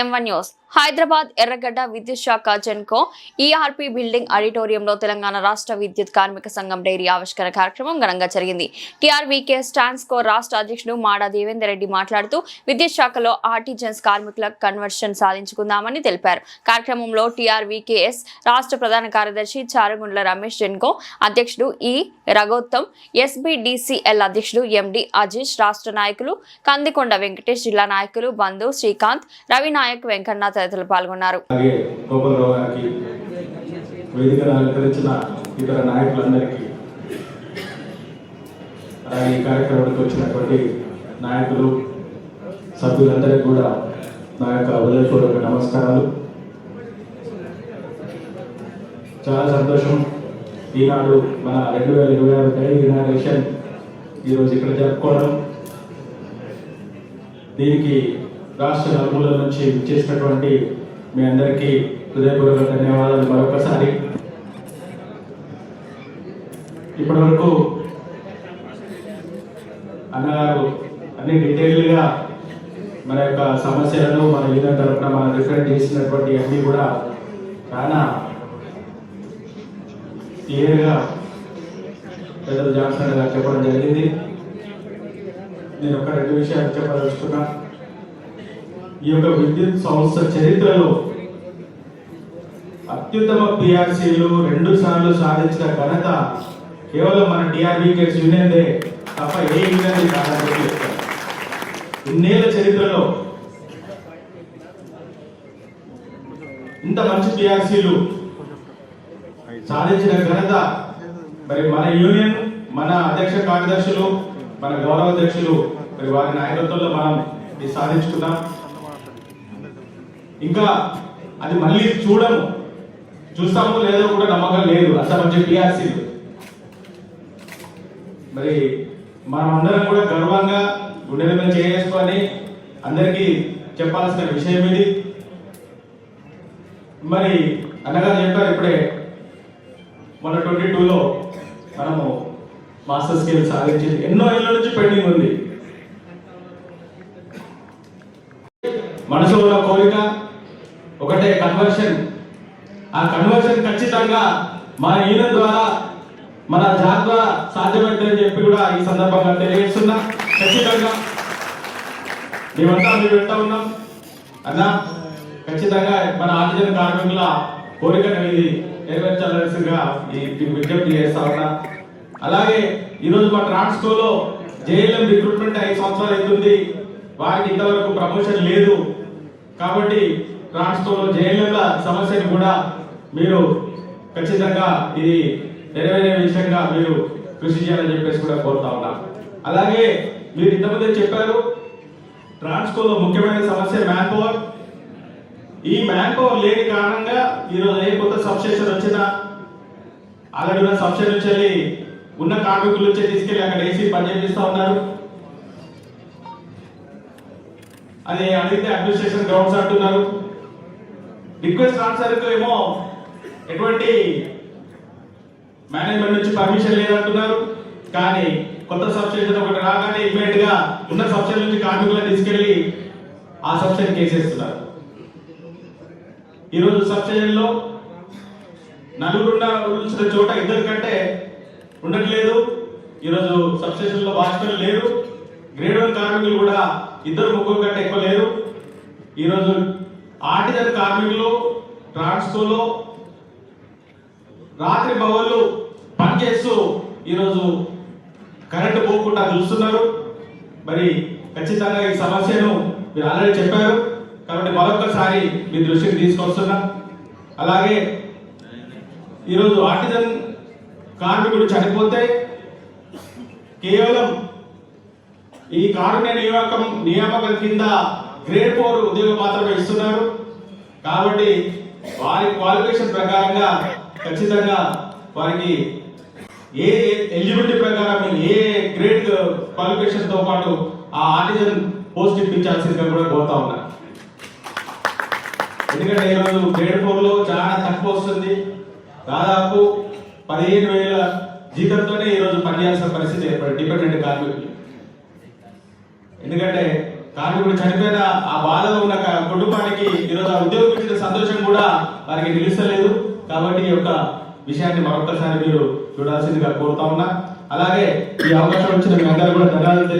M1 news Hyderabad ఎర్రగడ్డ విద్యుత్ శాఖ జెన్కో ఈఆర్పీ బిల్డింగ్ ఆడిటోరియంలో తెలంగాణ రాష్ట్ర విద్యుత్ కార్మిక సంఘం డైరీ ఆవిష్కరణ కార్యక్రమం ఘనంగా జరిగింది. టీఆర్వీకే స్టాన్స్కో రాష్ట్ర అధ్యక్షుడు మాడా దేవేందర్ రెడ్డి మాట్లాడుతూ విద్యుత్ శాఖలో ఆర్టిజన్స్ కార్మికుల కన్వర్షన్ సాధించుకుందామని తెలిపారు. కార్యక్రమంలో టీఆర్వీకేఎస్ రాష్ట్ర ప్రధాన కార్యదర్శి చారుగుండ్ల రమేష్, జెన్కో అధ్యక్షుడు ఈ రఘోత్తమ్, ఎస్బిడిసిఎల్ అధ్యక్షుడు ఎండి అజీష్, రాష్ట్ర నాయకులు కందికొండ వెంకటేష్, జిల్లా నాయకులు బంధు శ్రీకాంత్, రవి నాయక్, వెంకన్న తదితరులు పాల్గొన్నారు. ఇతర నాయకులందరికీ అలాగే ఈ కార్యక్రమానికి వచ్చినటువంటి నాయకులు సభ్యులందరికీ కూడా నా యొక్క హృదయపూర్వక నమస్కారాలు. చాలా సంతోషం. ఈనాడు మన 2026 డైరీ ఇనాగ్రేషన్ ఈరోజు ఇక్కడ జరుపుకోవడం, దీనికి రాష్ట్ర నలుమూలల నుంచి చేసినటువంటి మీ అందరికీ హృదయపూర్వక ధన్యవాదాలు. మరొకసారి ఇప్పటి వరకు అన్నగారు అన్ని డీటెయిల్గా మన యొక్క సమస్యలను మన యూనియన్ తరఫున మనం రిఫరెంట్ చేసినటువంటి అన్నీ కూడా చాలా క్లియర్గా పెద్దలు జాన్సన్ గారు చెప్పడం జరిగింది. నేను ఒక 2 విషయాలు చెప్పదలుచుకున్నా. ఈ యొక్క విద్యుత్ సంస్థ చరిత్రలో అత్యుత్తమ పిఆర్సీలు 2 సార్లు సాధించిన ఘనత కేవలం మన టీఆర్వీకేఎస్ యూనియన్దే తప్ప ఏ యూనియన్ కాదని చెప్తారు. ఇన్నేళ్ల చరిత్రలో ఇంత మంచి పిఆర్సీలు సాధించిన ఘనత మరి మన యూనియన్, మన అధ్యక్ష కార్యదర్శులు, మన గౌరవ అధ్యక్షులు మరి వారి నాయకత్వంలో మనం ఇది సాధించుకున్నాం. ఇంకా అది మళ్ళీ చూస్తామో లేదో కూడా నమ్మకం లేదు. అంత మంచి పిఆర్సీలు మరి మనం అందరం కూడా గర్వంగా గుండెల మీద చేసుకొని అందరికీ చెప్పాల్సిన విషయం ఇది. మరి అన్నగారు చెప్పారు ఇప్పుడే, మన 22లో మనము మాస్టర్ స్కేల్ సాధించింది. ఎన్నో ఏళ్ళ నుంచి పెండింగ్ ఉంది. మనసులో ఉన్న కోరిక ఒకటే, కన్వర్షన్. ఆ కన్వర్షన్ ఖచ్చితంగా మన యూనియన్ ద్వారా, మన జాబ్ ద్వారా సాధ్యమవుతుందని చెప్పి కూడా ఈ సందర్భంగా తెలియజేస్తున్నా. ఖచ్చితంగా మేమంతా మీరు వెళ్తా ఉన్నాం అన్నా. ఖచ్చితంగా మన ఆర్టిజన్ కార్మికుల కోరికను ఇది నెరవేర్చాల్సిందిగా విజ్ఞప్తి చేస్తా ఉన్నా. అలాగే ఈరోజు మా ట్రాన్స్కోలో జేఎల్ఎం రిక్రూట్మెంట్ 5 సంవత్సరాలు అవుతుంది. వారికి ఇంతవరకు ప్రమోషన్ లేదు. కాబట్టి ట్రాన్స్కోలో జేఎల్ఎంల సమస్యను కూడా మీరు ఖచ్చితంగా ఇది నెరవేరే విషయంగా మీరు కృషి చేయాలని చెప్పేసి కూడా కోరుతా ఉన్నా. అలాగే మీరు ఇంతమంది చెప్పారు, ట్రాన్స్కోలో ముఖ్యమైన సమస్య మ్యాన్ పవర్. ఈ మ్యాన్ పవర్ లేని కారణంగా ఈరోజు ఏ కొత్త సబ్స్టేషన్ వచ్చినా ఆల్రెడీ ఉన్న సబ్స్టేషన్ నుంచి వెళ్ళి ఉన్న కార్మికుల నుంచి తీసుకెళ్లి అక్కడ ఏసీ పనిచేపిస్తా ఉన్నారు. అది అడిగితే అడ్మినిస్ట్రేషన్ గ్రౌండ్స్ అంటున్నారు. రిక్వెస్ట్ ట్రాన్స్ఫర్ ఏమో ఎటువంటి మేనేజ్మెంట్ నుంచి పర్మిషన్ లేదంటున్నారు. కానీ కొత్త సబ్స్టేషన్ ఒకటి రాగానే ఇమ్మీడియట్ గా ఉన్న సబ్స్టేషన్ నుంచి కార్మికులను తీసుకెళ్లి ఆ సబ్స్టేషన్ కేసేస్తున్నారు. ఈరోజు సబ్స్టేషన్ లో 4 ఉండాల్సిన చోట 2 కంటే ఉండట్లేదు. ఈరోజు సబ్స్టేషన్ లో వాచ్మెన్ లేరు. గ్రేడ్ 1 కార్మికులు కూడా 2-3 కంటే ఎక్కువ లేరు. ఈరోజు ఆర్టిజన్ కార్మికులు ట్రాన్స్కోలో రాత్రి పగళ్ళు పనిచేస్తూ ఈరోజు కరెంటు పోకుండా చూస్తున్నారు. మరి ఖచ్చితంగా ఈ సమస్యను మీరు ఆల్రెడీ చెప్పారు కాబట్టి మరొకసారి మీ దృష్టికి తీసుకొస్తున్నా. అలాగే ఈరోజు ఆర్టిజన్ కార్మికుడు చనిపోతే కేవలం ఈ కారుణ్య నియామకం కింద గ్రేడ్ 4 ఉద్యోగం మాత్రమే ఇస్తున్నారు. కాబట్టి వారి క్వాలిఫికేషన్ ప్రకారంగా ఖచ్చితంగా వారికి ఏ ఎలిజిబిలిటీ ప్రకారం ఏ గ్రేడ్ క్వాలిఫికేషన్ తో పాటు ఆ ఆర్టిజన్ పోస్ట్ ఇప్పించాల్సిందిగా కూడా కోరుతా ఉన్నా. ఎందుకంటే ఈరోజు గ్రేడ్ 4లో చాలా తక్కువ వస్తుంది. దాదాపు 15,000 జీతంతోనే ఈరోజు పనిచేయాల్సిన పరిస్థితి ఏర్పడింది డిపెండెంట్ కార్మికులు. ఎందుకంటే కార్మికుడు చనిపోయిన ఆ బాధలో ఉన్న కుటుంబానికి ఈరోజు ఆ ఉద్యోగం ఇచ్చిన సంతోషం కూడా వారికి నిలుస్తలేదు. కాబట్టి ఈ యొక్క విషయాన్ని మరొకసారి మీరు చూడాల్సిందిగా కోరుతా ఉన్నా. అలాగే ఈ అవకాశం వచ్చిన మీ అందరూ కూడా ధన్యవాదాలు.